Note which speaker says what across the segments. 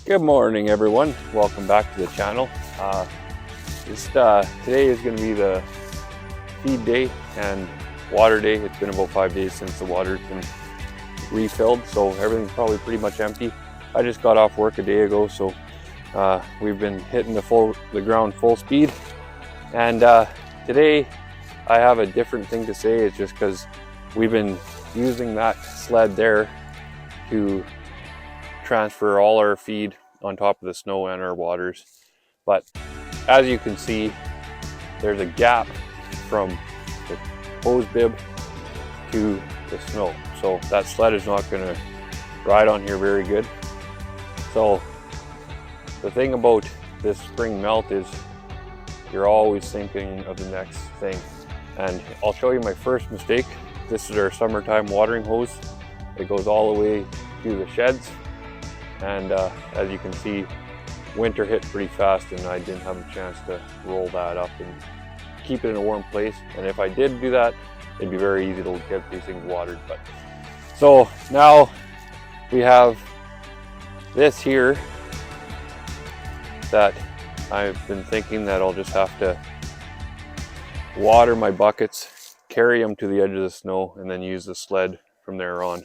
Speaker 1: Good morning, everyone. Welcome back to the channel. Today is going to be the feed day and water day. It's been about 5 days since the water's been refilled, so everything's probably pretty much empty. I just got off work a day ago, so we've been hitting the ground full speed. And today I have a different thing to say. It's just because we've been using that sled there to transfer all our feed on top of the snow and our waters. But as you can see, there's a gap from the hose bib to the snow, so that sled is not going to ride on here very good. So the thing about this spring melt is you're always thinking of the next thing, and I'll show you my first mistake. This is our summertime watering hose. It goes all the way to the sheds, and as you can see, winter hit pretty fast and I didn't have a chance to roll that up and keep it in a warm place. And if I did do that, it'd be very easy to get these things watered. But so now we have this here that I've been thinking that I'll just have to water my buckets, carry them to the edge of the snow, and then use the sled from there on.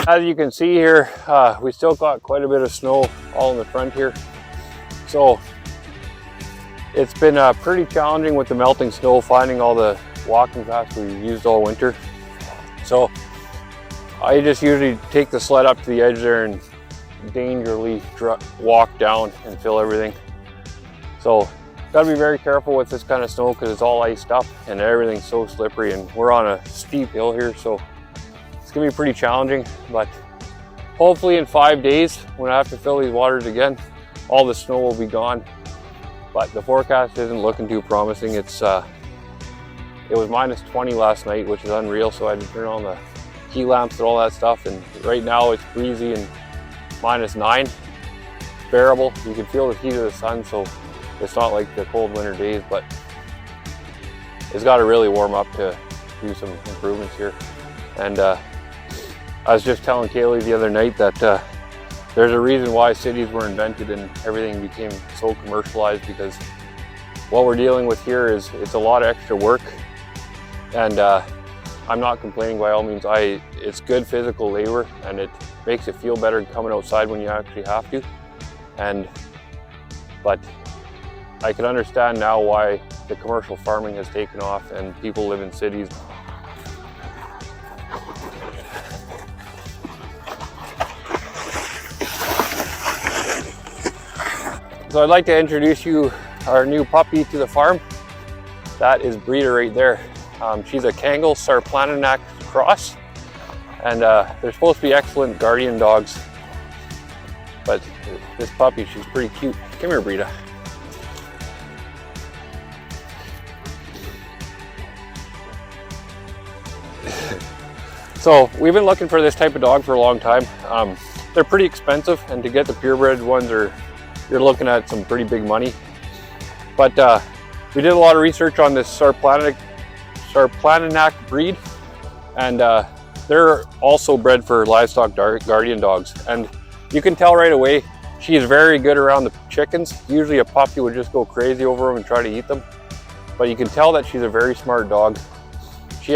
Speaker 1: As you can see here, we still got quite a bit of snow all in the front here. So it's been pretty challenging with the melting snow, finding all the walking paths we've used all winter. So I just usually take the sled up to the edge there and dangerously walk down and fill everything. So gotta be very careful with this kind of snow because it's all iced up and everything's so slippery, and we're on a steep hill here, so it's gonna be pretty challenging. But hopefully in 5 days, when I have to fill these waters again, all the snow will be gone. But the forecast isn't looking too promising. It was minus 20 last night, which is unreal, so I had to turn on the heat lamps and all that stuff, and right now it's breezy and minus 9. Bearable. You can feel the heat of the sun, so it's not like the cold winter days, but it's got to really warm up to do some improvements here. And I was just telling Kaylee the other night that there's a reason why cities were invented and everything became so commercialized, because what we're dealing with here is it's a lot of extra work, and I'm not complaining by all means. It's good physical labor, and it makes it feel better coming outside when you actually have to. But I can understand now why the commercial farming has taken off and people live in cities. So I'd like to introduce you our new puppy to the farm. That is Brida right there. She's a Kangal Sarplaninac cross, and they're supposed to be excellent guardian dogs. But this puppy, she's pretty cute. Come here, Brida. So we've been looking for this type of dog for a long time. They're pretty expensive, and to get the purebred ones, you're looking at some pretty big money. But we did a lot of research on this Sarplaninac breed, and they're also bred for livestock guardian dogs. And you can tell right away, she is very good around the chickens. Usually a puppy would just go crazy over them and try to eat them. But you can tell that she's a very smart dog. She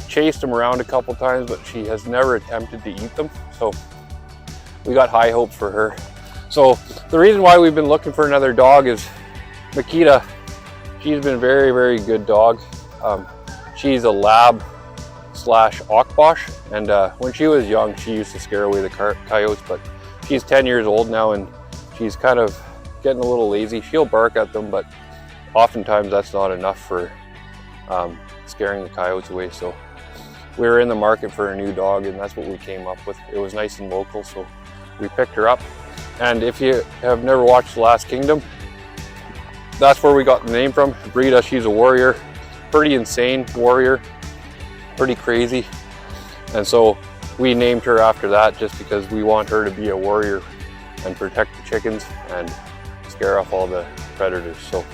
Speaker 1: chased them around a couple times, but she has never attempted to eat them. So we got high hopes for her. So the reason why we've been looking for another dog is Makita. She's been a very, very good dog. She's a lab / Akbosh, and when she was young, she used to scare away the coyotes, but she's 10 years old now, and she's kind of getting a little lazy. She'll bark at them, but oftentimes that's not enough for scaring the coyotes away. So we were in the market for a new dog, and that's what we came up with. It was nice and local, so we picked her up. And if you have never watched The Last Kingdom, that's where we got the name from. Brida, she's a warrior, pretty insane warrior, pretty crazy. And so we named her after that, just because we want her to be a warrior and protect the chickens and scare off all the predators. So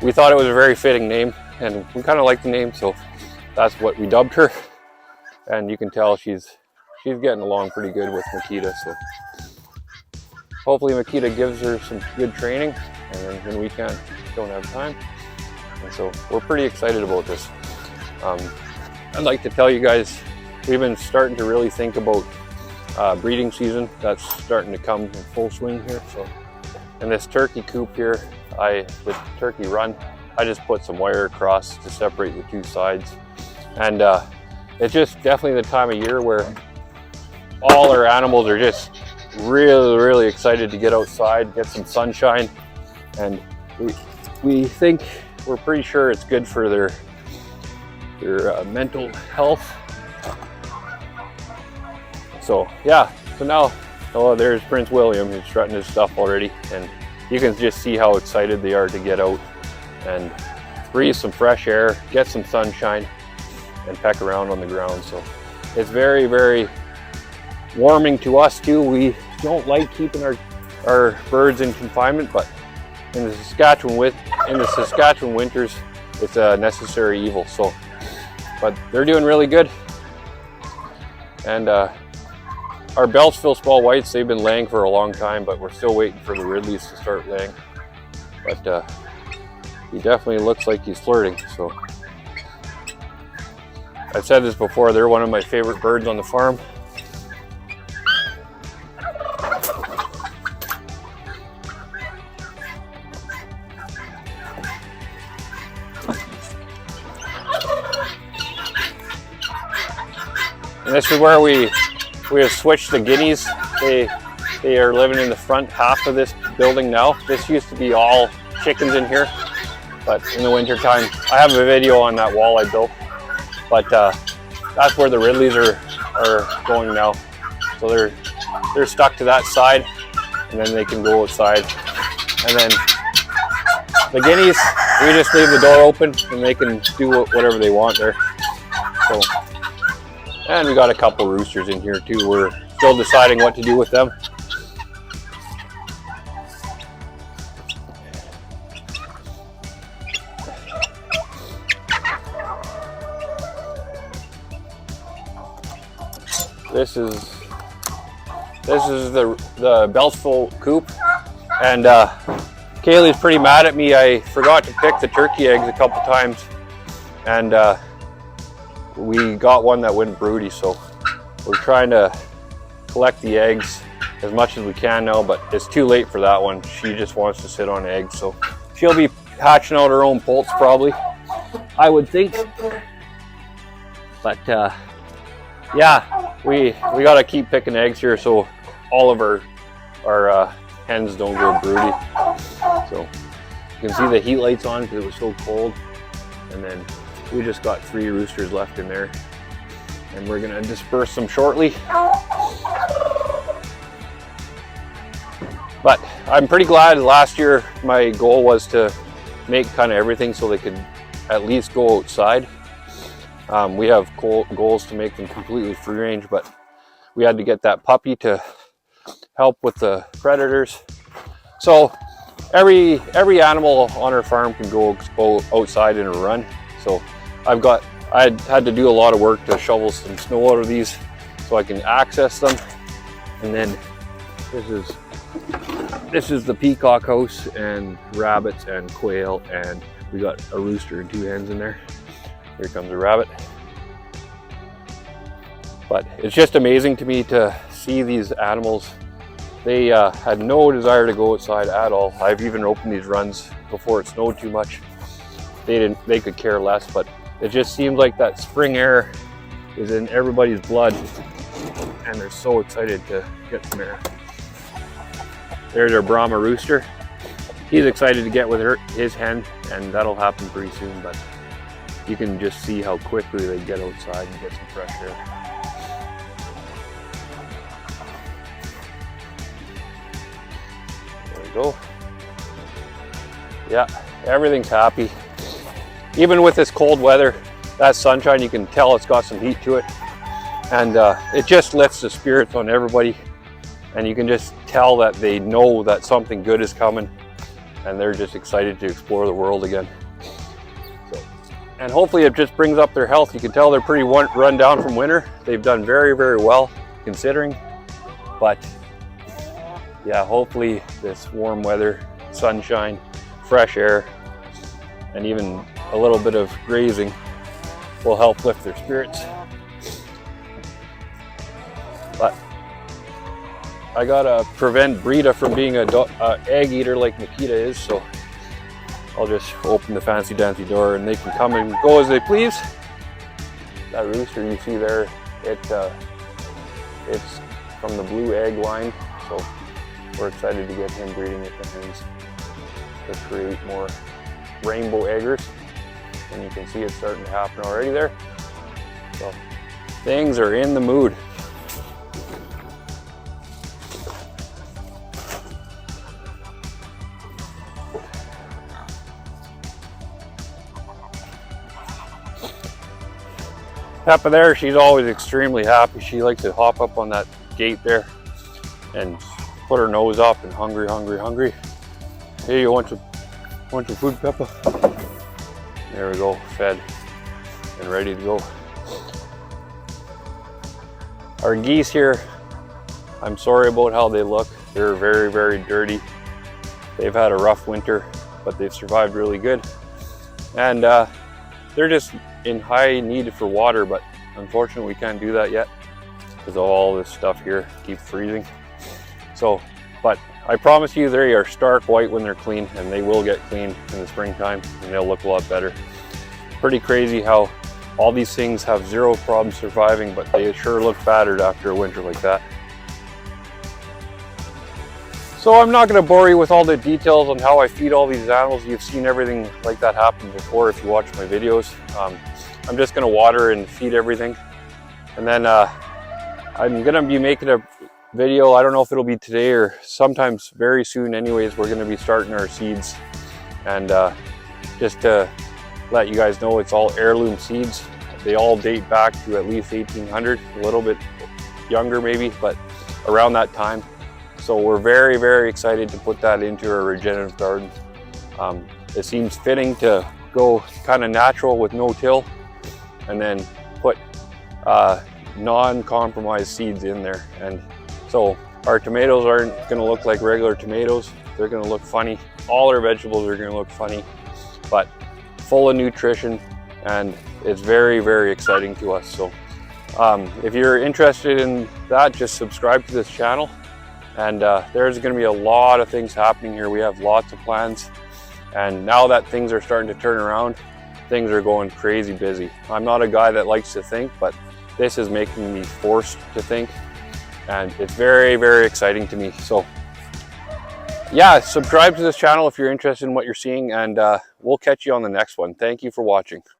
Speaker 1: we thought it was a very fitting name, and we kind of like the name, so that's what we dubbed her. And you can tell she's getting along pretty good with Makita. So hopefully Makita gives her some good training, and then when we don't have time. And so we're pretty excited about this. I'd like to tell you guys, we've been starting to really think about breeding season. That's starting to come in full swing here. So in this turkey coop here, the turkey run, I just put some wire across to separate the two sides. And it's just definitely the time of year where all our animals are just really, really excited to get outside, get some sunshine. And we're pretty sure it's good for their mental health. So yeah, so now, there's Prince William, who's strutting his stuff already, and you can just see how excited they are to get out and breathe some fresh air, get some sunshine, and peck around on the ground. So it's very, very warming to us too. We don't like keeping our birds in confinement, but in the Saskatchewan winters, it's a necessary evil. So, but they're doing really good. And our Beltsville small whites, they've been laying for a long time, but we're still waiting for the Ridleys to start laying. But he definitely looks like he's flirting. So I've said this before, they're one of my favorite birds on the farm. And this is where we have switched the guineas. They are living in the front half of this building now. This used to be all chickens in here, but in the winter time, I have a video on that wall I built, but that's where the Ridleys are going now. So they're stuck to that side, and then they can go outside. And then the guineas, we just leave the door open and they can do whatever they want there. So, and we got a couple roosters in here too. We're still deciding what to do with them. This is the Beltsville coop, and Kaylee's pretty mad at me. I forgot to pick the turkey eggs a couple times, and we got one that went broody, so we're trying to collect the eggs as much as we can now, but it's too late for that one. She just wants to sit on eggs, so she'll be hatching out her own poults probably, I would think. But yeah, we got to keep picking eggs here so all of our hens don't go broody. So you can see the heat lights on because it was so cold, and then we just got 3 roosters left in there, and we're gonna disperse them shortly. But I'm pretty glad. Last year my goal was to make kind of everything so they could at least go outside. We have goals to make them completely free range, but we had to get that puppy to help with the predators. So every animal on our farm can go outside in a run. So I had to do a lot of work to shovel some snow out of these so I can access them. And then this is the peacock house, and rabbits and quail, and we got a rooster and 2 hens in there. Here comes a rabbit. But it's just amazing to me to see these animals. They had no desire to go outside at all. I've even opened these runs before it snowed too much. They could care less, but it just seems like that spring air is in everybody's blood, and they're so excited to get some air. There's our Brahma rooster. He's excited to get with his hen, and that'll happen pretty soon, but you can just see how quickly they get outside and get some fresh air. There we go. Yeah, everything's happy. Even with this cold weather, that sunshine, you can tell it's got some heat to it. And it just lifts the spirits on everybody. And you can just tell that they know that something good is coming, and they're just excited to explore the world again. So, and hopefully it just brings up their health. You can tell they're pretty run down from winter. They've done very, very well considering. But yeah, hopefully this warm weather, sunshine, fresh air, and even a little bit of grazing will help lift their spirits. But I gotta prevent Brida from being an egg eater like Nikita is, so I'll just open the fancy dancy door and they can come and go as they please. That rooster you see there, it's from the blue egg line, so we're excited to get him breeding at the hens to create more rainbow eggers. And you can see it's starting to happen already there. So things are in the mood. Peppa there, she's always extremely happy. She likes to hop up on that gate there and put her nose up and hungry, hungry, hungry. Hey, you want some food, Peppa? There we go, fed and ready to go. Our geese here, I'm sorry about how they look. They're very, very dirty. They've had a rough winter, but they've survived really good. And they're just in high need for water, but unfortunately we can't do that yet because all this stuff here keeps freezing. So, but I promise you they are stark white when they're clean, and they will get clean in the springtime and they'll look a lot better. Pretty crazy how all these things have zero problem surviving, but they sure look battered after a winter like that. So I'm not going to bore you with all the details on how I feed all these animals. You've seen everything like that happen before if you watch my videos. I'm just going to water and feed everything. And then I'm gonna be making a video. I don't know if it'll be today or sometimes very soon anyways. We're gonna be starting our seeds, and just to let you guys know, it's all heirloom seeds. They all date back to at least 1800, a little bit younger maybe, but around that time. So we're very, very excited to put that into our regenerative garden. It seems fitting to go kind of natural with no till, and then put non-compromised seeds in there. And so our tomatoes aren't going to look like regular tomatoes. They're going to look funny. All our vegetables are going to look funny, but full of nutrition, and it's very, very exciting to us. So if you're interested in that, just subscribe to this channel, and there's going to be a lot of things happening here. We have lots of plans, and now that things are starting to turn around, things are going crazy busy. I'm not a guy that likes to think, but this is making me forced to think, and it's very, very exciting to me. So yeah, subscribe to this channel if you're interested in what you're seeing, and we'll catch you on the next one. Thank you for watching.